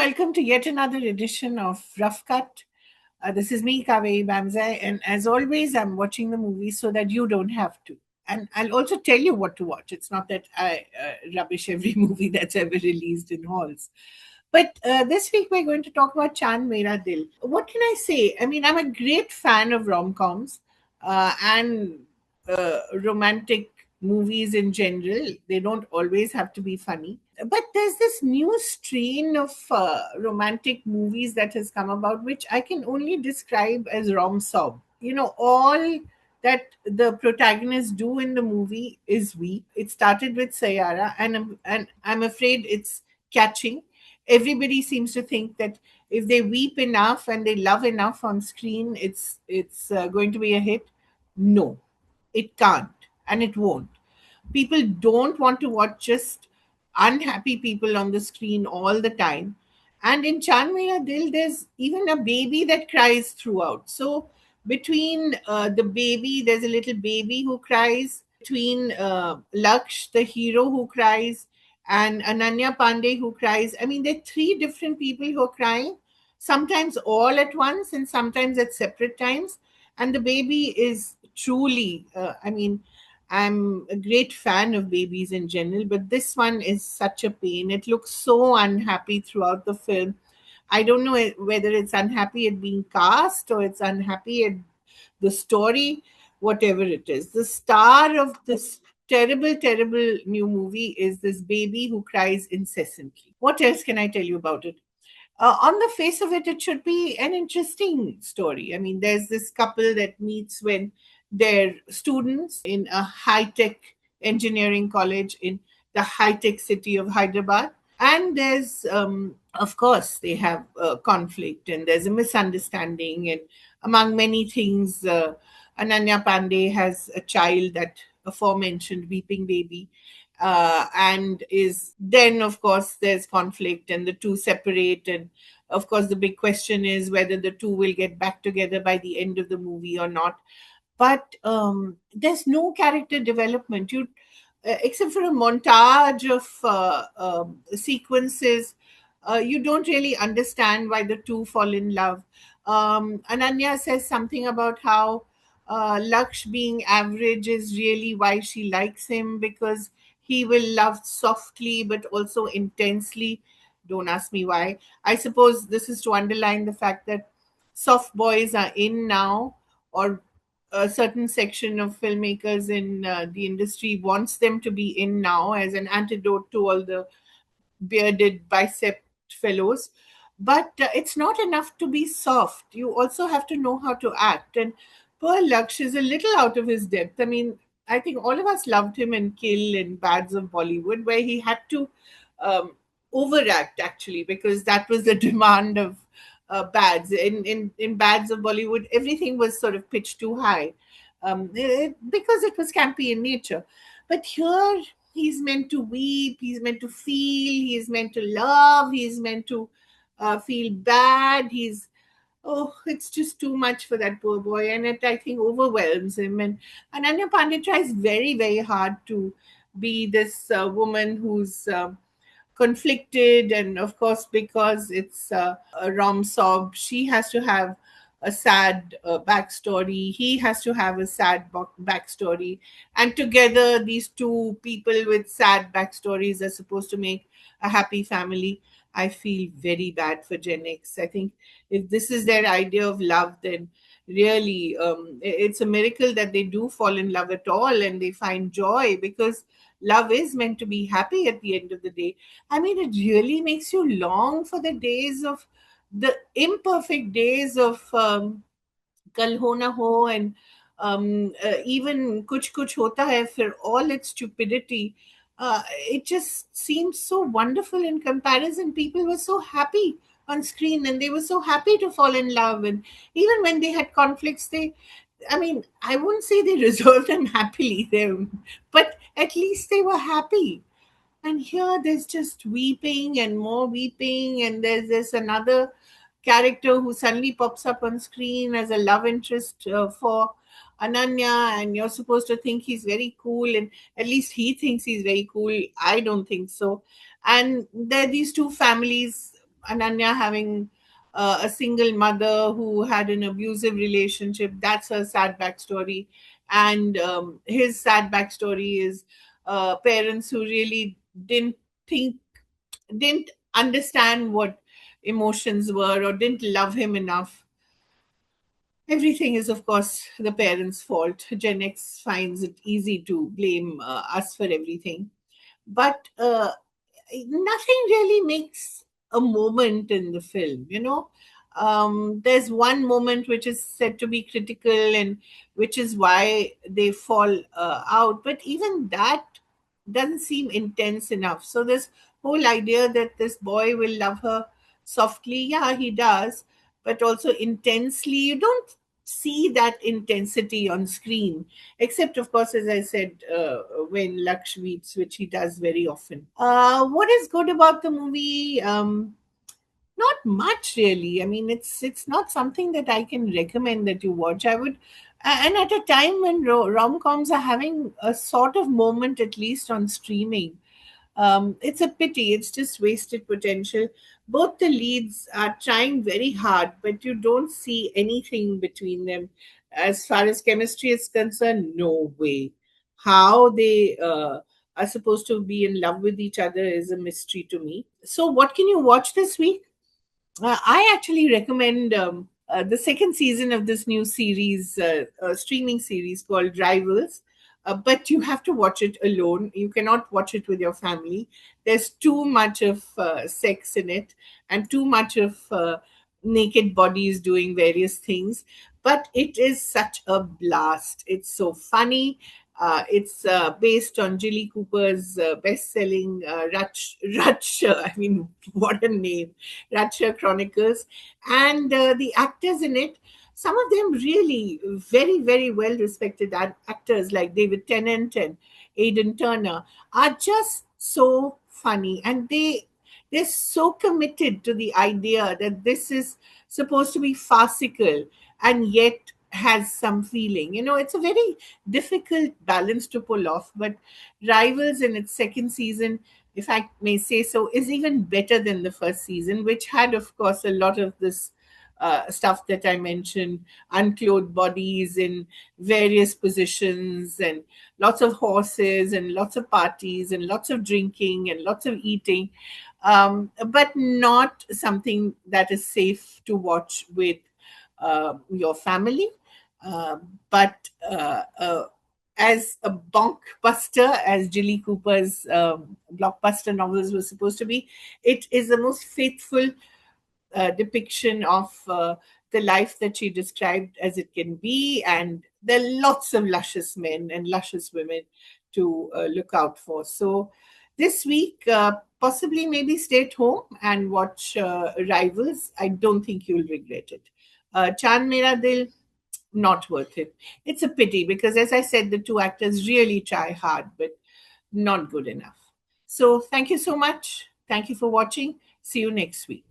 welcome to yet another edition of Rough Cut. This is me, Kaveree Bamzai, and as always, I'm watching the movie so that you don't have to. And I'll also tell you what to watch. It's not that I rubbish every movie that's ever released in halls. But this week, we're going to talk about Chand Mera Dil. What can I say? I mean, I'm a great fan of rom coms and romantic movies in general. They don't always have to be funny, but there's this new strain of romantic movies that has come about, which I can only describe as rom-som. All that the protagonists do in the movie is weep. It started with Sayara, and I'm afraid it's catching. Everybody seems to think that if they weep enough and they love enough on screen, it's going to be a hit. No, it can't, and it won't. People don't want to watch just unhappy people on the screen all the time. And in Chan Mera Dil, there's even a baby that cries throughout. So between the baby, there's a little baby who cries. Between Laksh, the hero who cries, and Ananya Panday who cries. I mean, there are three different people who are crying, sometimes all at once and sometimes at separate times. And the baby is truly, I'm a great fan of babies in general, but this one is such a pain. It looks so unhappy throughout the film. I don't know whether it's unhappy at being cast or it's unhappy at the story, whatever it is. The star of this terrible, terrible new movie is this baby who cries incessantly. What else can I tell you about it? On the face of it, it should be an interesting story. I mean, there's this couple that meets when they're students in a high tech engineering college in the high tech city of Hyderabad. And of course, they have conflict and there's a misunderstanding. And among many things, Ananya Pandey has a child, that aforementioned weeping baby, and is then, of course, there's conflict and the two separate. And of course, the big question is whether the two will get back together by the end of the movie or not. But there's no character development. Except for a montage of sequences, you don't really understand why the two fall in love. Ananya says something about how Laksh being average is really why she likes him, because he will love softly but also intensely. Don't ask me why. I suppose this is to underline the fact that soft boys are in now, or a certain section of filmmakers in the industry wants them to be in now as an antidote to all the bearded bicep fellows. But it's not enough to be soft. You also have to know how to act. And poor Laksh is a little out of his depth. I mean, I think all of us loved him in Kill and Bads of Bollywood, where he had to um, overact actually, because that was the demand of Bads. In Bads of Bollywood, everything was sort of pitched too high, because it was campy in nature. But here, he's meant to weep, he's meant to feel, he's meant to love, he's meant to feel bad. It's just too much for that poor boy, and it, I think, overwhelms him. And Ananya Pandey tries very, very hard to be this woman who's conflicted, and of course, because it's a rom-som, she has to have a sad backstory, he has to have a sad backstory, and together these two people with sad backstories are supposed to make a happy family. I feel very bad for Gen X. I think if this is their idea of love, then really it's a miracle that they do fall in love at all and they find joy, because love is meant to be happy at the end of the day. I mean, it really makes you long for the imperfect days of Kal Ho Na Ho, and even Kuch Kuch Hota Hai, for all its stupidity. It just seems so wonderful in comparison. People were so happy on screen and they were so happy to fall in love. And even when they had conflicts, I mean, I wouldn't say they resolved them happily, but at least they were happy. And here there's just weeping and more weeping, and there's this another character who suddenly pops up on screen as a love interest for Ananya, and you're supposed to think he's very cool, and at least he thinks he's very cool. I don't think so. And there are these two families. Ananya having a single mother who had an abusive relationship. That's her sad backstory. And his sad backstory is parents who really didn't think, didn't understand what emotions were, or didn't love him enough. Everything is, of course, the parents' fault. Gen X finds it easy to blame us for everything. But nothing really makes a moment in the film, you know. There's one moment which is said to be critical, and which is why they fall out, but even that doesn't seem intense enough. So this whole idea that this boy will love her softly, yeah, he does, but also intensely, you don't see that intensity on screen, except of course, as I said, when Laksh weeps, which he does very often. What is good about the movie? Not much really. I mean, it's not something that I can recommend that you watch. I would, and at a time when rom-coms are having a sort of moment, at least on streaming, it's a pity. It's just wasted potential. Both the leads are trying very hard, but you don't see anything between them. As far as chemistry is concerned, no way. How they are supposed to be in love with each other is a mystery to me. So, what can you watch this week? I actually recommend the second season of this new series, streaming series called Rivals. But you have to watch it alone. You cannot watch it with your family. There's too much of sex in it, and too much of naked bodies doing various things. But it is such a blast. It's so funny. It's based on Jilly Cooper's best-selling I mean, what a name! Ratcha Chronicles, and the actors in it, some of them really very, very well respected actors like David Tennant and Aidan Turner, are just so funny, and they're so committed to the idea that this is supposed to be farcical and yet has some feeling. You know, it's a very difficult balance to pull off, but Rivals in its second season, if I may say so, is even better than the first season, which had, of course, a lot of this stuff that I mentioned, unclothed bodies in various positions, and lots of horses, and lots of parties, and lots of drinking, and lots of eating, but not something that is safe to watch with your family. Uh, but as a blockbuster, as Jilly Cooper's blockbuster novels were supposed to be, it is the most faithful depiction of the life that she described as it can be. And there are lots of luscious men and luscious women to look out for. So this week, possibly maybe stay at home and watch Rivals. I don't think you'll regret it. Chand Mera Dil, not worth it. It's a pity because, as I said, the two actors really try hard, but not good enough. So, thank you so much. Thank you for watching. See you next week.